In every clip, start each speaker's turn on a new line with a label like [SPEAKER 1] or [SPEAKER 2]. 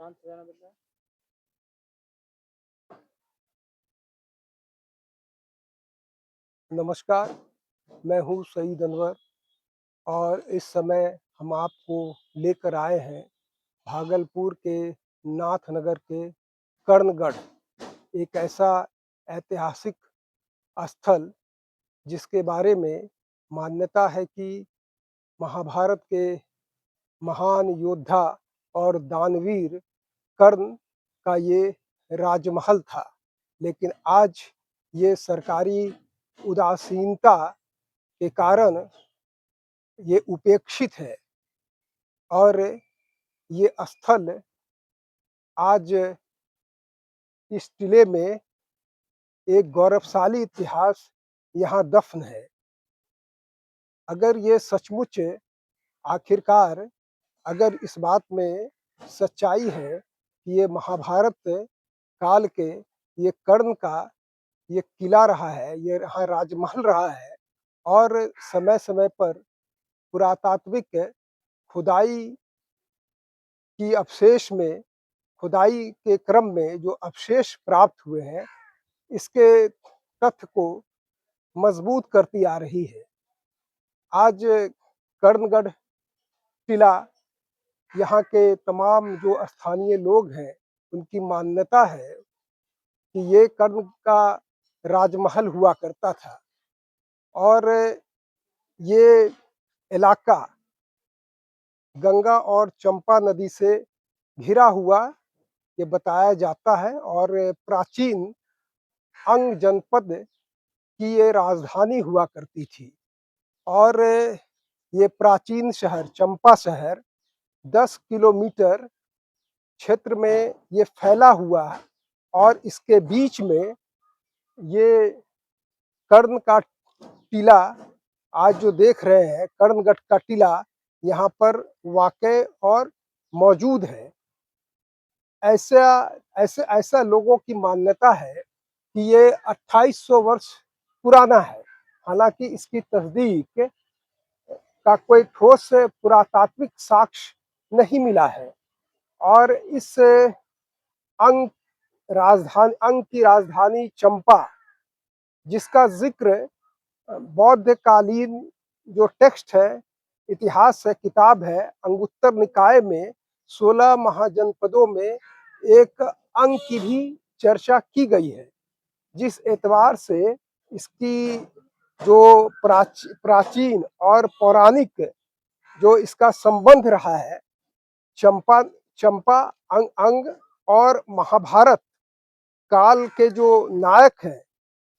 [SPEAKER 1] शांत हो जाना बेटा।
[SPEAKER 2] नमस्कार, मैं हूँ सईद अनवर और इस समय हम आपको लेकर आए हैं भागलपुर के नाथनगर के कर्णगढ़, एक ऐसा ऐतिहासिक स्थल जिसके बारे में मान्यता है कि महाभारत के महान योद्धा और दानवीर कर्ण का ये राजमहल था। लेकिन आज ये सरकारी उदासीनता के कारण ये उपेक्षित है और ये स्थल आज इस टिले में एक गौरवशाली इतिहास यहाँ दफन है। अगर ये सचमुच आखिरकार अगर इस बात में सच्चाई है कि ये महाभारत काल के ये कर्ण का ये किला रहा है, ये यहाँ राजमहल रहा है और समय समय पर पुरातात्विक खुदाई की अवशेष में खुदाई के क्रम में जो अवशेष प्राप्त हुए हैं, इसके तथ्य को मजबूत करती आ रही है। आज कर्णगढ़ किला यहाँ के तमाम जो स्थानीय लोग हैं, उनकी मान्यता है कि ये कर्ण का राजमहल हुआ करता था और ये इलाका गंगा और चंपा नदी से घिरा हुआ ये बताया जाता है और प्राचीन अंग जनपद की ये राजधानी हुआ करती थी और ये प्राचीन शहर चंपा शहर 10 किलोमीटर क्षेत्र में ये फैला हुआ है और इसके बीच में ये कर्ण का टीला आज जो देख रहे हैं, कर्णगढ़ का टीला यहाँ पर वाक़ई और मौजूद है। ऐसा ऐसा लोगों की मान्यता है कि ये 2800 वर्ष पुराना है। हालांकि इसकी तस्दीक का कोई ठोस पुरातात्विक साक्ष्य नहीं मिला है और इस अंग अंग की राजधानी चंपा, जिसका जिक्र बौद्ध कालीन जो टेक्स्ट है, इतिहास है, किताब है, अंगुत्तर निकाय में 16 महाजनपदों में एक अंग की भी चर्चा की गई है, जिस एतबार से इसकी जो प्राचीन और पौराणिक जो इसका संबंध रहा है, चंपा चंपा अंग और महाभारत काल के जो नायक हैं,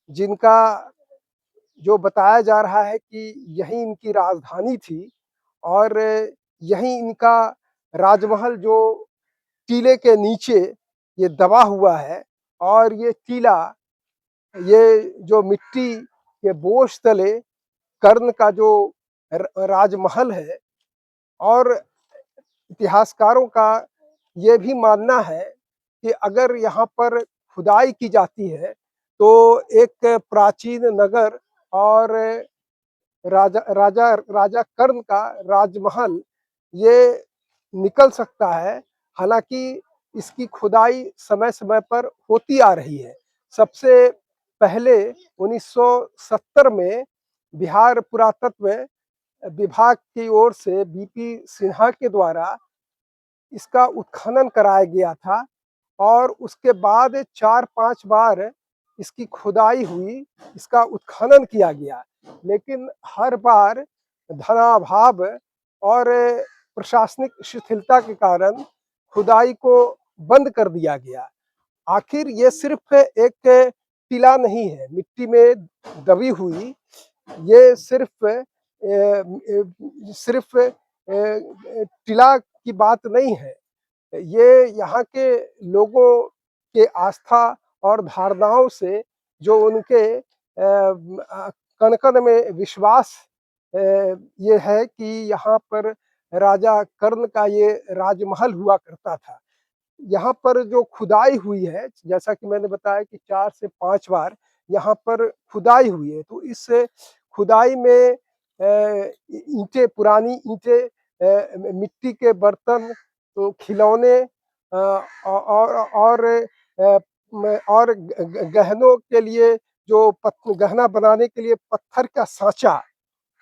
[SPEAKER 2] जिनका जो बताया जा रहा है कि यही इनकी राजधानी थी और यही इनका राजमहल जो टीले के नीचे ये दबा हुआ है और ये टीला ये जो मिट्टी के बोझ तले कर्ण का जो राजमहल है और इतिहासकारों का ये भी मानना है कि अगर यहाँ पर खुदाई की जाती है तो एक प्राचीन नगर और राजा राजा राजा कर्ण का राजमहल ये निकल सकता है। हालांकि इसकी खुदाई समय समय पर होती आ रही है। सबसे पहले 1970 में बिहार पुरातत्व विभाग की ओर से बीपी सिन्हा के द्वारा इसका उत्खनन कराया गया था और उसके बाद 4-5 बार इसकी खुदाई हुई, इसका उत्खनन किया गया, लेकिन हर बार धनाभाव और प्रशासनिक शिथिलता के कारण खुदाई को बंद कर दिया गया। आखिर ये सिर्फ एक टीला नहीं है, मिट्टी में दबी हुई, ये सिर्फ टीला की बात नहीं है। ये यहाँ के लोगों के आस्था और धारणाओं से जो उनके कण कण में विश्वास ये है कि यहाँ पर राजा कर्ण का ये राजमहल हुआ करता था। यहाँ पर जो खुदाई हुई है, जैसा कि मैंने बताया कि 4 से 5 बार यहाँ पर खुदाई हुई है, तो इस खुदाई में ईंटें, पुरानी ईंटें, मिट्टी के बर्तन, तो खिलौने और गहनों के लिए जो गहना बनाने के लिए पत्थर का सांचा,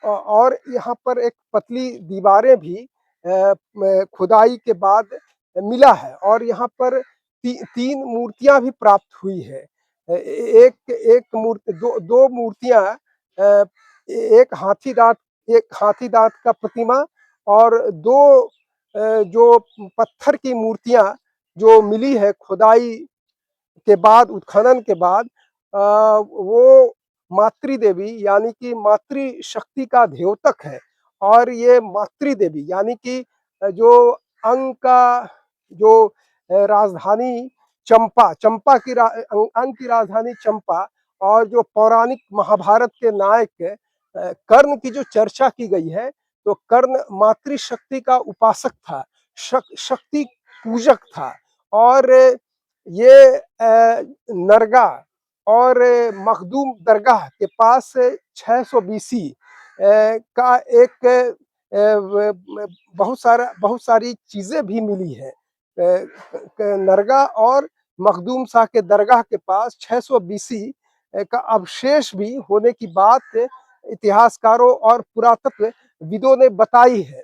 [SPEAKER 2] और यहाँ पर एक पतली दीवारें भी खुदाई के बाद मिला है, और यहाँ पर तीन मूर्तियां भी प्राप्त हुई है। एक एक मूर्ति, दो मूर्तियां, एक हाथी दांत, एक हाथी दांत का प्रतिमा, और दो जो पत्थर की मूर्तियां जो मिली है खुदाई के बाद, उत्खनन के बाद, वो मातृ देवी यानी कि मातृ शक्ति का द्योतक है। और ये मातृ देवी यानी कि जो अंग का जो राजधानी चंपा, अंग की राजधानी चंपा, और जो पौराणिक महाभारत के नायक कर्ण की जो चर्चा की गई है, तो कर्ण मातृशक्ति का उपासक था, शक्ति पूजक था। और ये नरगा और मखदूम दरगाह के पास 600 बीसी का एक बहुत सारी चीजें भी मिली है। नरगा और मखदूम शाह के दरगाह के पास 600 बीसी का अवशेष भी होने की बात इतिहासकारों और पुरातत्व विदों ने बताई है।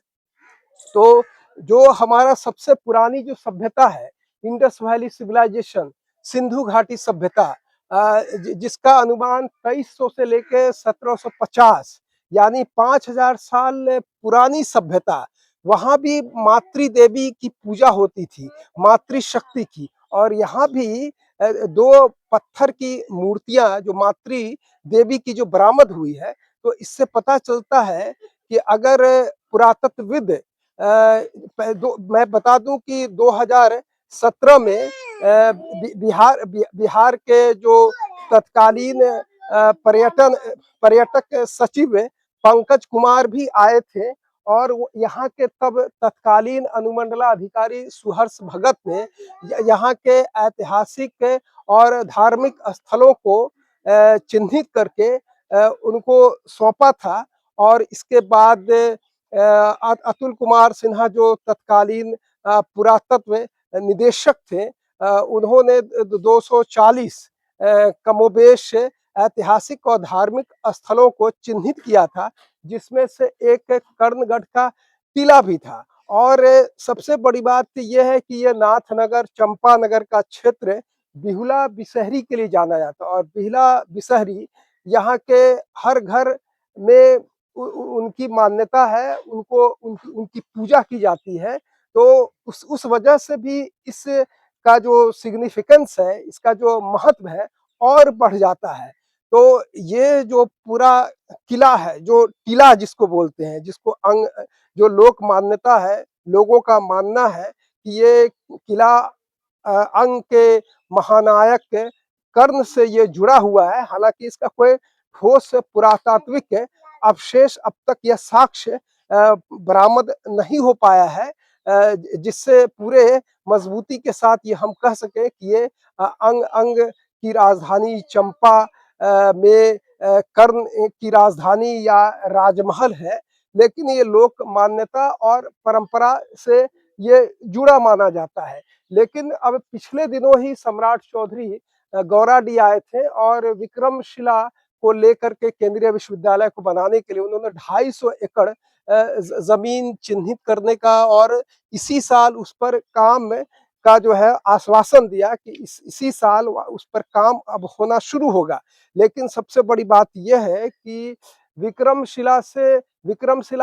[SPEAKER 2] तो जो हमारा सबसे पुरानी जो सभ्यता है, इंडस वैली सिविलाइजेशन, सिंधु घाटी सभ्यता, जिसका अनुमान 2300 से लेकर 1750 यानी 5000 साल पुरानी सभ्यता, वहां भी मातृ देवी की पूजा होती थी, मातृशक्ति की। और यहाँ भी दो पत्थर की मूर्तियां जो मातृ देवी की जो बरामद हुई है, तो इससे पता चलता है कि अगर पुरातत्वविद मैं बता दूं कि 2017 में बिहार के जो तत्कालीन पर्यटक सचिव पंकज कुमार भी आए थे, और यहाँ के तब तत्कालीन अनुमंडलाधिकारी सुहर्ष भगत ने यहाँ के ऐतिहासिक और धार्मिक स्थलों को चिन्हित करके उनको सौंपा था। और इसके बाद अतुल कुमार सिन्हा जो तत्कालीन पुरातत्व निदेशक थे, उन्होंने 240 कमोबेश ऐतिहासिक और धार्मिक स्थलों को चिन्हित किया था, जिसमें से एक कर्णगढ़ का किला भी था। और सबसे बड़ी बात यह है कि यह नाथनगर चंपानगर का क्षेत्र बिहुला बिसहरी के लिए जाना जाता है, और बिहुला बिसहरी यहाँ के हर घर में उनकी मान्यता है, उनकी पूजा की जाती है। तो उस वजह से भी इस का जो सिग्निफिकेंस है, इसका जो महत्व है, और बढ़ जाता है। तो ये जो पूरा किला है, जो टीला जिसको बोलते हैं, जिसको अंग, जो लोक मान्यता है, लोगों का मानना है कि ये किला अंग के महानायक कर्ण से ये जुड़ा हुआ है। हालांकि इसका कोई ठोस पुरातात्विक अवशेष अब तक यह साक्ष्य बरामद नहीं हो पाया है, जिससे पूरे मजबूती के साथ ये हम कह सके कि ये अंग अंग की राजधानी चंपा में कर्ण की राजधानी या राजमहल है। लेकिन ये लोक मान्यता और परंपरा से ये जुड़ा माना जाता है। लेकिन अब पिछले दिनों ही सम्राट चौधरी गौराडी आए थे, और विक्रमशिला को लेकर के केंद्रीय विश्वविद्यालय को बनाने के लिए उन्होंने 250 एकड़ जमीन चिन्हित करने का, और इसी साल उस पर काम का जो है आश्वासन दिया कि इसी साल उस पर काम अब होना शुरू होगा। लेकिन सबसे बड़ी बात यह है कि विक्रमशिला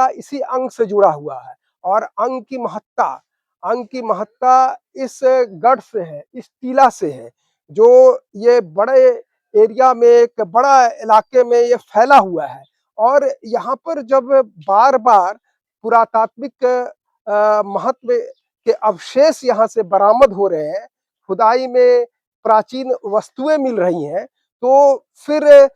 [SPEAKER 2] इसी अंग से जुड़ा हुआ है, और अंग की महत्ता इस गढ़ से है, इस टीला से है, जो ये बड़े एरिया में, एक बड़ा इलाके में ये फैला हुआ है। और यहाँ पर जब बार बार पुरातात्विक महत्व के अवशेष यहाँ से बरामद हो रहे हैं, खुदाई में प्राचीन वस्तुएं मिल रही हैं, तो फिर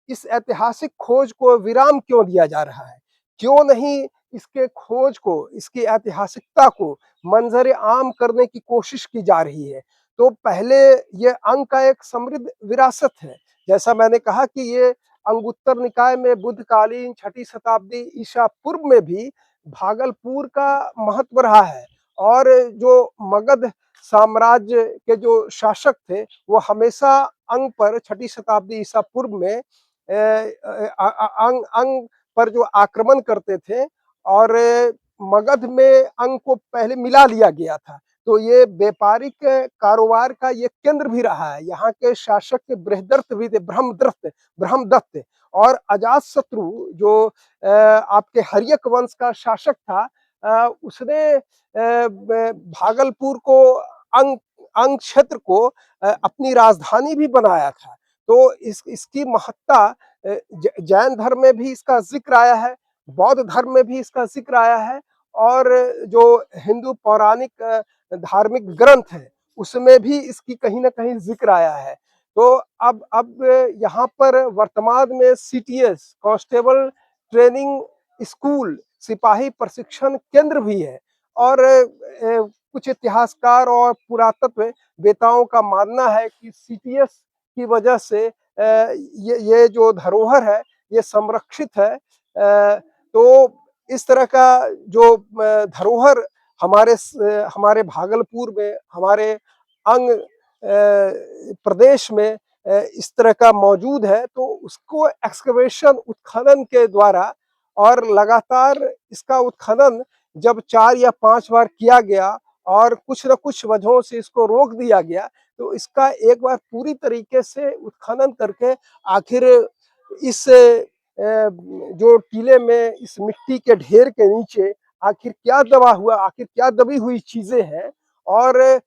[SPEAKER 2] इस ऐतिहासिक खोज को विराम क्यों दिया जा रहा है? क्यों नहीं इसके खोज को, इसकी ऐतिहासिकता को मंजर आम करने की कोशिश की जा रही है? तो पहले ये अंग का एक समृद्ध विरासत है। जैसा मैंने कहा कि ये अंगुत्तर निकाय में बुद्धकालीन 6ठी शताब्दी ईसा पूर्व में भी भागलपुर का महत्व रहा है। और जो मगध साम्राज्य के जो शासक थे वो हमेशा अंग पर 6ठी शताब्दी ईसा पूर्व में अंग अंग पर जो आक्रमण करते थे और मगध में अंग को पहले मिला लिया गया था। तो ये व्यापारिक कारोबार का ये केंद्र भी रहा है। यहाँ के शासक के बृहदर्थ भी थे, ब्रह्मदत्त और अजातशत्रु जो आपके हर्यक वंश का शासक था, उसने भागलपुर को अंग अंग क्षेत्र को अपनी राजधानी भी बनाया था। तो इसकी महत्ता जैन धर्म में भी इसका जिक्र आया है, बौद्ध धर्म में भी इसका जिक्र आया है और जो हिंदू पौराणिक धार्मिक ग्रंथ है उसमें भी इसकी कहीं ना कहीं जिक्र आया है। तो अब यहाँ पर वर्तमान में सीटीएस कांस्टेबल ट्रेनिंग स्कूल, सिपाही प्रशिक्षण केंद्र भी है और कुछ इतिहासकार और पुरातत्व वेताओं का मानना है कि सीटीएस की वजह से ये जो धरोहर है ये संरक्षित है। तो इस तरह का जो धरोहर हमारे भागलपुर में, हमारे अंग प्रदेश में इस तरह का मौजूद है। तो उसको एक्सकवेशन, उत्खनन के द्वारा और लगातार इसका उत्खनन जब 4 या 5 बार किया गया और कुछ न कुछ वजहों से इसको रोक दिया गया, तो इसका एक बार पूरी तरीके से उत्खनन करके आखिर इस जो टीले में इस मिट्टी के ढेर के नीचे आखिर क्या दबा हुआ, आखिर क्या दबी हुई चीजें हैं। और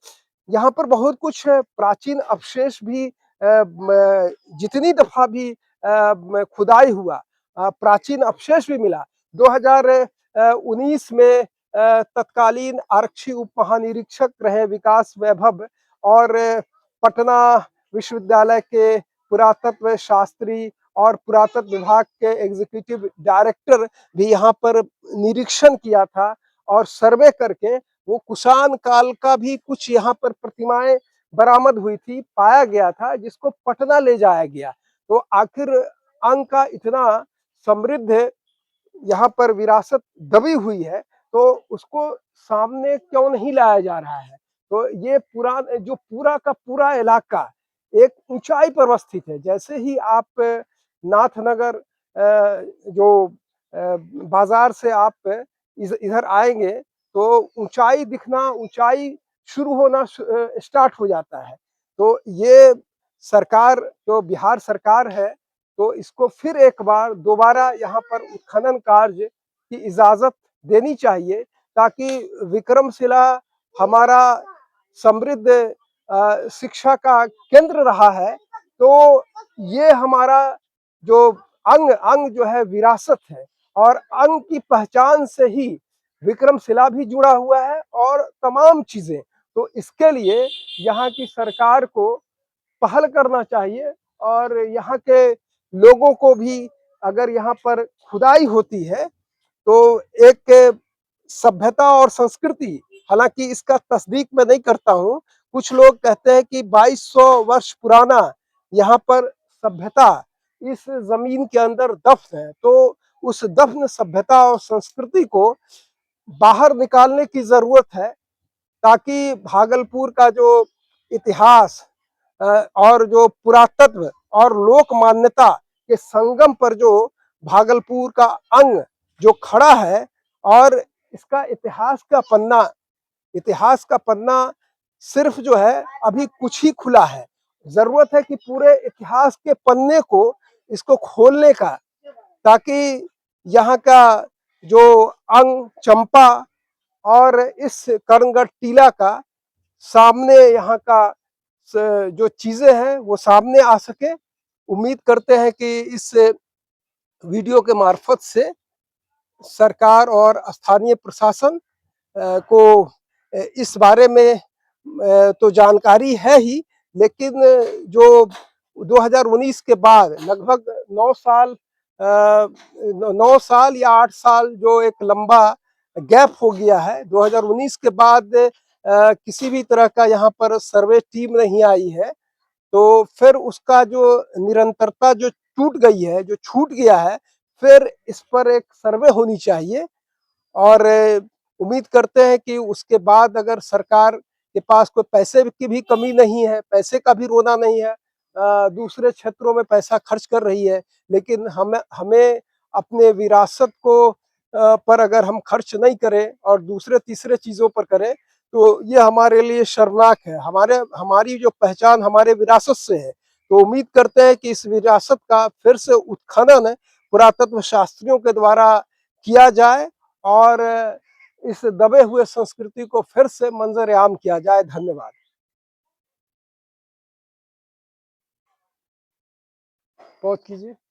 [SPEAKER 2] यहाँ पर बहुत कुछ प्राचीन अवशेष भी जितनी दफा भी खुदाई हुआ प्राचीन अवशेष भी मिला। 2019 में तत्कालीन आरक्षी उप महानिरीक्षक रहे विकास वैभव और पटना विश्वविद्यालय के पुरातत्व शास्त्री और पुरातत्व विभाग के एग्जीक्यूटिव डायरेक्टर भी यहाँ पर निरीक्षण किया था और सर्वे करके वो कुषाण काल का भी कुछ यहाँ पर प्रतिमाएं बरामद हुई थी, पाया गया था, जिसको पटना ले जाया गया। तो आखिर अंग का इतना समृद्ध यहाँ पर विरासत दबी हुई है, तो उसको सामने क्यों नहीं लाया जा रहा है। तो ये पूरा का पूरा इलाका एक ऊंचाई पर अवस्थित है। जैसे ही आप नाथनगर जो बाजार से आप इधर आएंगे तो ऊंचाई दिखना, ऊंचाई शुरू होना स्टार्ट हो जाता है। तो ये सरकार, जो बिहार सरकार है, तो इसको फिर एक बार दोबारा यहाँ पर उत्खनन कार्य की इजाजत देनी चाहिए, ताकि विक्रमशिला हमारा समृद्ध शिक्षा का केंद्र रहा है। तो ये हमारा जो अंग जो है विरासत है और अंग की पहचान से ही विक्रमशिला भी जुड़ा हुआ है और तमाम चीजें। तो इसके लिए यहाँ की सरकार को पहल करना चाहिए और यहाँ के लोगों को भी, अगर यहाँ पर खुदाई होती है तो एक सभ्यता और संस्कृति, हालांकि इसका तस्दीक मैं नहीं करता हूँ, कुछ लोग कहते हैं कि 2200 वर्ष पुराना यहाँ पर सभ्यता इस जमीन के अंदर दफन है। तो उस दफन सभ्यता और संस्कृति को बाहर निकालने की जरूरत है, ताकि भागलपुर का जो इतिहास और जो पुरातत्व और लोक मान्यता के संगम पर जो भागलपुर का अंग जो खड़ा है, और इसका इतिहास का पन्ना सिर्फ जो है अभी कुछ ही खुला है। जरूरत है कि पूरे इतिहास के पन्ने को, इसको खोलने का, ताकि यहाँ का जो अंग, चंपा और इस कर्णगढ़ टीला का सामने, यहाँ का जो चीजें हैं वो सामने आ सके। उम्मीद करते हैं कि इस वीडियो के मार्फत से सरकार और स्थानीय प्रशासन को इस बारे में तो जानकारी है ही, लेकिन जो 2019 के बाद लगभग 9 साल या 8 साल जो एक लंबा गैप हो गया है, 2019 के बाद किसी भी तरह का यहाँ पर सर्वे टीम नहीं आई है, तो फिर उसका जो निरंतरता जो टूट गई है, जो छूट गया है, फिर इस पर एक सर्वे होनी चाहिए। और उम्मीद करते हैं कि उसके बाद अगर सरकार के पास कोई पैसे की भी कमी नहीं है, पैसे का भी रोना नहीं है। दूसरे क्षेत्रों में पैसा खर्च कर रही है, लेकिन हमें हमें अपने विरासत को पर अगर हम खर्च नहीं करें और दूसरे तीसरे चीज़ों पर करें, तो ये हमारे लिए शर्मनाक है। हमारी जो पहचान हमारे विरासत से है, तो उम्मीद करते हैं कि इस विरासत का फिर से उत्खनन पुरातत्व शास्त्रियों के द्वारा किया जाए और इस दबे हुए संस्कृति को फिर से मंजर-ए-आम किया जाए। धन्यवाद। पॉज़ कीजिए।